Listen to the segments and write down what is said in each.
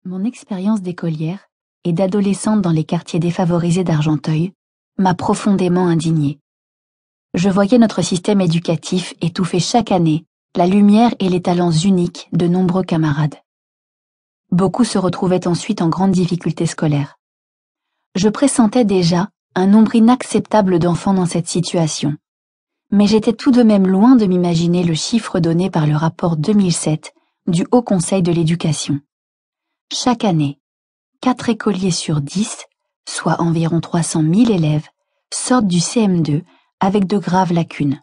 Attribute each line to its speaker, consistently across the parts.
Speaker 1: Mon expérience d'écolière et d'adolescente dans les quartiers défavorisés d'Argenteuil m'a profondément indignée. Je voyais notre système éducatif étouffer chaque année la lumière et les talents uniques de nombreux camarades. Beaucoup se retrouvaient ensuite en grande difficulté scolaire. Je pressentais déjà un nombre inacceptable d'enfants dans cette situation, mais j'étais tout de même loin de m'imaginer le chiffre donné par le rapport 2007 du Haut Conseil de l'éducation. Chaque année, 4 écoliers sur 10, soit environ 300 000 élèves, sortent du CM2 avec de graves lacunes.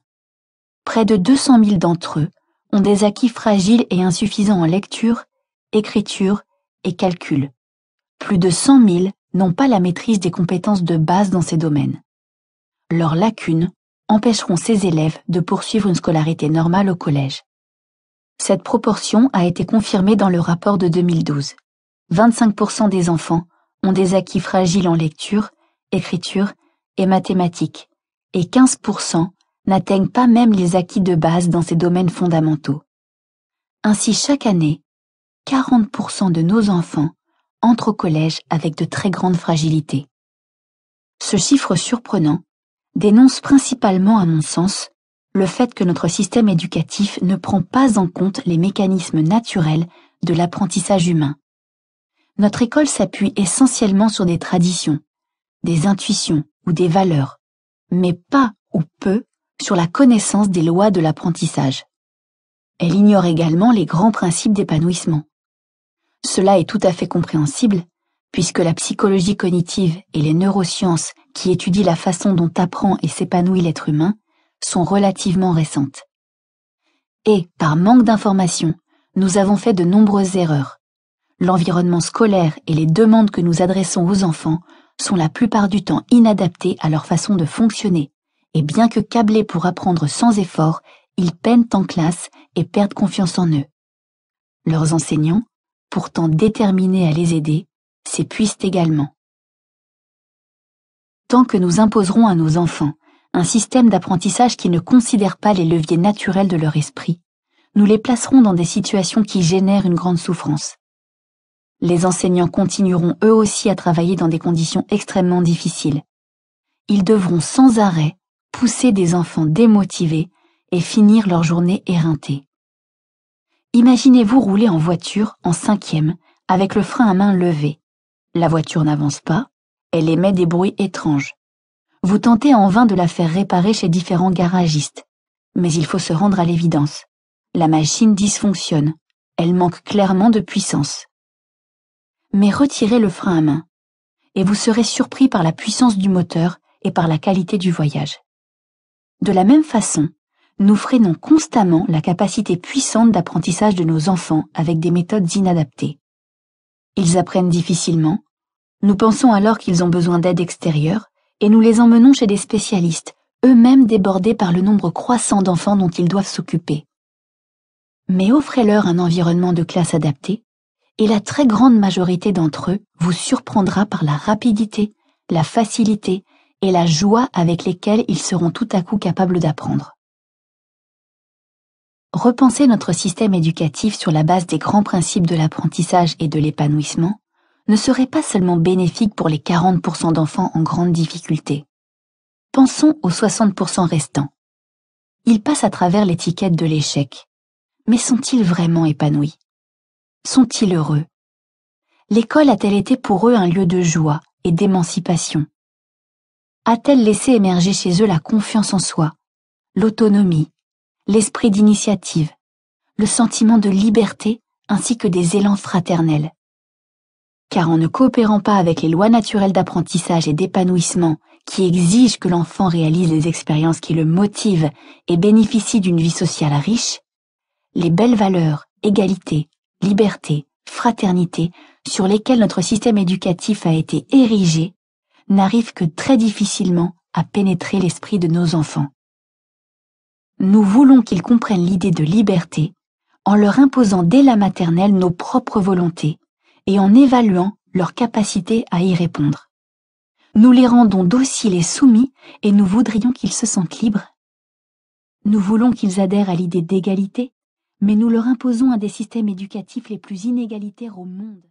Speaker 1: Près de 200 000 d'entre eux ont des acquis fragiles et insuffisants en lecture, écriture et calcul. Plus de 100 000 n'ont pas la maîtrise des compétences de base dans ces domaines. Leurs lacunes empêcheront ces élèves de poursuivre une scolarité normale au collège. Cette proportion a été confirmée dans le rapport de 2012. 25% des enfants ont des acquis fragiles en lecture, écriture et mathématiques, et 15% n'atteignent pas même les acquis de base dans ces domaines fondamentaux. Ainsi, chaque année, 40% de nos enfants entrent au collège avec de très grandes fragilités. Ce chiffre surprenant dénonce principalement, à mon sens, le fait que notre système éducatif ne prend pas en compte les mécanismes naturels de l'apprentissage humain. Notre école s'appuie essentiellement sur des traditions, des intuitions ou des valeurs, mais pas ou peu sur la connaissance des lois de l'apprentissage. Elle ignore également les grands principes d'épanouissement. Cela est tout à fait compréhensible, puisque la psychologie cognitive et les neurosciences qui étudient la façon dont apprend et s'épanouit l'être humain sont relativement récentes. Et, par manque d'informations, nous avons fait de nombreuses erreurs. L'environnement scolaire et les demandes que nous adressons aux enfants sont la plupart du temps inadaptés à leur façon de fonctionner, et bien que câblés pour apprendre sans effort, ils peinent en classe et perdent confiance en eux. Leurs enseignants, pourtant déterminés à les aider, s'épuisent également. Tant que nous imposerons à nos enfants un système d'apprentissage qui ne considère pas les leviers naturels de leur esprit, nous les placerons dans des situations qui génèrent une grande souffrance. Les enseignants continueront eux aussi à travailler dans des conditions extrêmement difficiles. Ils devront sans arrêt pousser des enfants démotivés et finir leur journée éreintée. Imaginez-vous rouler en voiture en 5e avec le frein à main levé. La voiture n'avance pas, elle émet des bruits étranges. Vous tentez en vain de la faire réparer chez différents garagistes, mais il faut se rendre à l'évidence. La machine dysfonctionne, elle manque clairement de puissance. Mais retirez le frein à main, et vous serez surpris par la puissance du moteur et par la qualité du voyage. De la même façon, nous freinons constamment la capacité puissante d'apprentissage de nos enfants avec des méthodes inadaptées. Ils apprennent difficilement, nous pensons alors qu'ils ont besoin d'aide extérieure, et nous les emmenons chez des spécialistes, eux-mêmes débordés par le nombre croissant d'enfants dont ils doivent s'occuper. Mais offrez-leur un environnement de classe adapté, et la très grande majorité d'entre eux vous surprendra par la rapidité, la facilité et la joie avec lesquelles ils seront tout à coup capables d'apprendre. Repenser notre système éducatif sur la base des grands principes de l'apprentissage et de l'épanouissement ne serait pas seulement bénéfique pour les 40% d'enfants en grande difficulté. Pensons aux 60% restants. Ils passent à travers l'étiquette de l'échec. Mais sont-ils vraiment épanouis? Sont-ils heureux? L'école a-t-elle été pour eux un lieu de joie et d'émancipation? A-t-elle laissé émerger chez eux la confiance en soi, l'autonomie, l'esprit d'initiative, le sentiment de liberté ainsi que des élans fraternels? Car en ne coopérant pas avec les lois naturelles d'apprentissage et d'épanouissement qui exigent que l'enfant réalise les expériences qui le motivent et bénéficie d'une vie sociale riche, les belles valeurs, égalité, liberté, fraternité, sur lesquelles notre système éducatif a été érigé, n'arrivent que très difficilement à pénétrer l'esprit de nos enfants. Nous voulons qu'ils comprennent l'idée de liberté en leur imposant dès la maternelle nos propres volontés et en évaluant leur capacité à y répondre. Nous les rendons dociles et soumis et nous voudrions qu'ils se sentent libres. Nous voulons qu'ils adhèrent à l'idée d'égalité, mais nous leur imposons un des systèmes éducatifs les plus inégalitaires au monde.